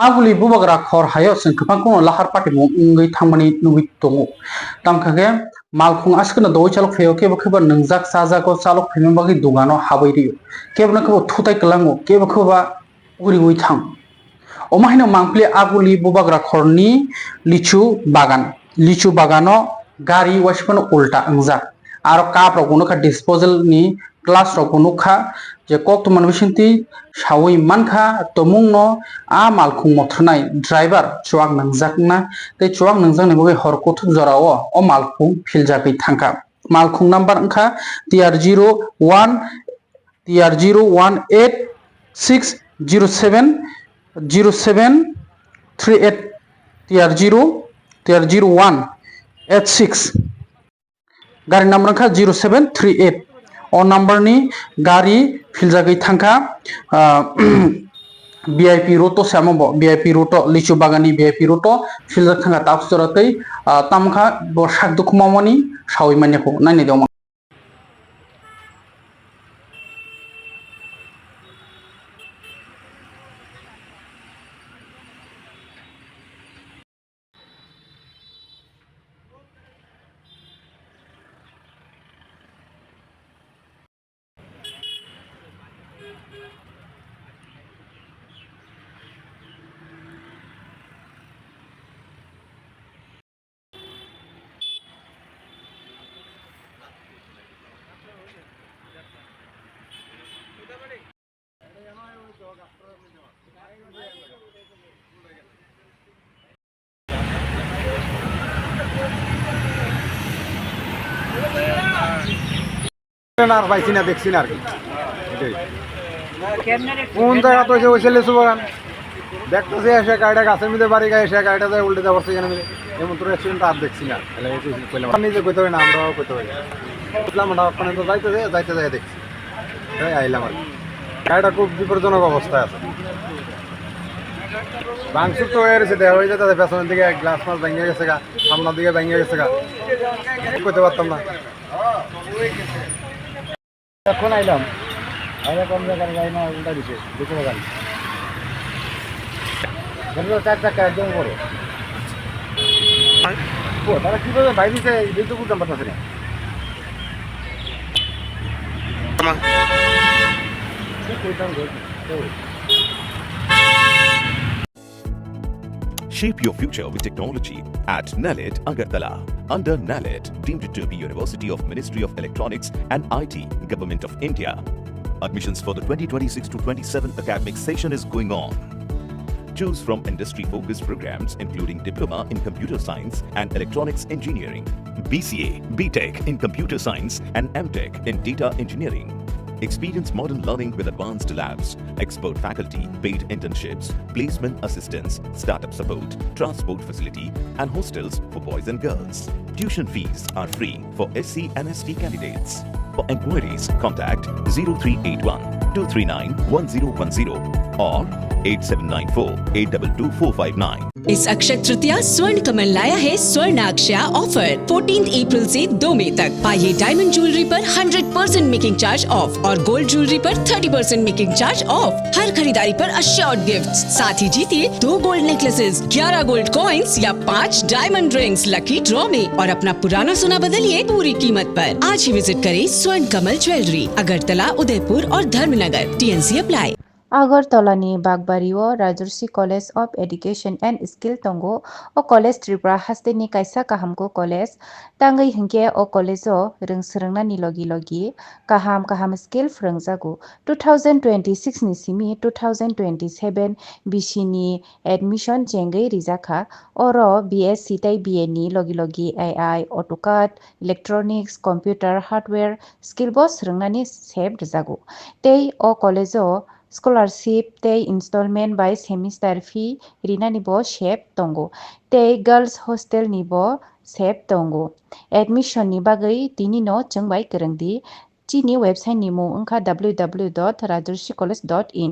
Aguli bubagra khor hayo sing khapang kono lahar pati mo ngai thangmani nubi tongo tamkhage malkhung askana doi chalok pheo ke bakha nangjak saja ko chalok phime bagi dugano habai riyo ke bna ko thutai kalango ke bakha uri ui thang omahino mangpli aguli bubagra khorni lichu bagano gari washpano ulta angjak aro kap rok unuka disposal ni class rok unuka je kok tuman bisinti sawi mankha tomungno a malkhung mothnai driver chuak nangjakna te chuak nangjak boge hor kothuk jorao o malkhung philjagui thangka malkhung number angkha TR01 TR018607 0738 TR01 86 gari number angkha 0738 o number ni gari philjagui thangka VIP roto sambo VIP roto lichu bagani VIP roto philjak thangka tapstoratei tamkha bo sakduk mamoni sawi manyako nani dong আর পাইছি না দেখছি না আর কি কোন জায়গা তো ওই লেচু বাগান দেখতেছি এসে গাড়িটা গাছের মধ্যে বাড়ি গায়ে এসে গাড়িটা যায় উল্টে যাওয়া এখানে এমন তোর অ্যাক্সিডেন্ট আর দেখছি না নিজে কইতে হবে না আমরাও কইতে হবে বুঝলাম না ওখানে তো যাইতে যাই দেখছি তাই আইলাম আর কি গাড়িটা খুব বিপজ্জনক অবস্থায় আছে ভাঙচুর তো হয়ে গেছে দেওয়া হয়ে যায় তাদের পেছনের দিকে গ্লাস মাছ ভেঙে গেছে গা সামনের দিকে ভেঙে গেছে গা করতে পারতাম না এখন আইলাম আইলে কম জায়গার গাড়ি না উল্টা দিছে দুটো গাড়ি চার চাকা একদম বড় তারা কিভাবে বাইরে দিচ্ছে এইটুকু বুঝতাম পারতেছে না Shape your future with technology at NALED Agartala. Under NALED, deemed to be University of Ministry of Electronics and IT, Government of India. Admissions for the 2026-27 academic session is going on. Choose from industry-focused programs including Diploma in Computer Science and Electronics Engineering, BCA, BTech in Computer Science and MTech in Data Engineering. Experience modern learning with advanced labs, expert faculty, paid internships, placement assistance, startup support, transport facility, and hostels for boys and girls. Tuition fees are free for SC and ST candidates. For enquiries, contact 0381 239 1010 or 8794-822-459. इस अक्षय तृतीया स्वर्ण कमल लाया है स्वर्णाक्षया offer 14 अप्रैल से 2 मई तक। पाइए diamond jewellery पर 100% making charge of और gold jewellery पर 30% मेकिंग चार्ज ऑफ। हर खरीदारी पर अश्योर्ड गिफ्ट्स, साथ ही जीतिए 2 गोल्ड नेकलेसेस, 11 गोल्ड कॉइन्स या 5 डायमंड रिंग्स लकी ड्रॉ में और अपना पुराना सोना बदलिए पूरी कीमत पर। आज ही विजिट करें स्वर्ण कमल ज्वेलरी, अगरतला, उदयपुर और Dharmanagar. TNC apply. Agartalani Bagbario Rajarsi College of Education and Skill Tongo o College Tripura Hasteni Kaisa Kahamko College Tangai Hinke o College o Ringsrangna Nilogi Kaham Skill Frangzago 2026 Nisimi 2027 Bishini Admission Jengai Rizaka Oro BSc Tai BNi Logi AI AutoCAD Electronics Computer Hardware Skill Boss Rangnani Seb Rizago Tei o College o Scholarship tei installment by semester fee rina nibo shep tongo tei girls hostel nibo shep tongo admission ni bagai tini no chengbai kerengdi chini website ni mo ongkha www.rajarsicollege.in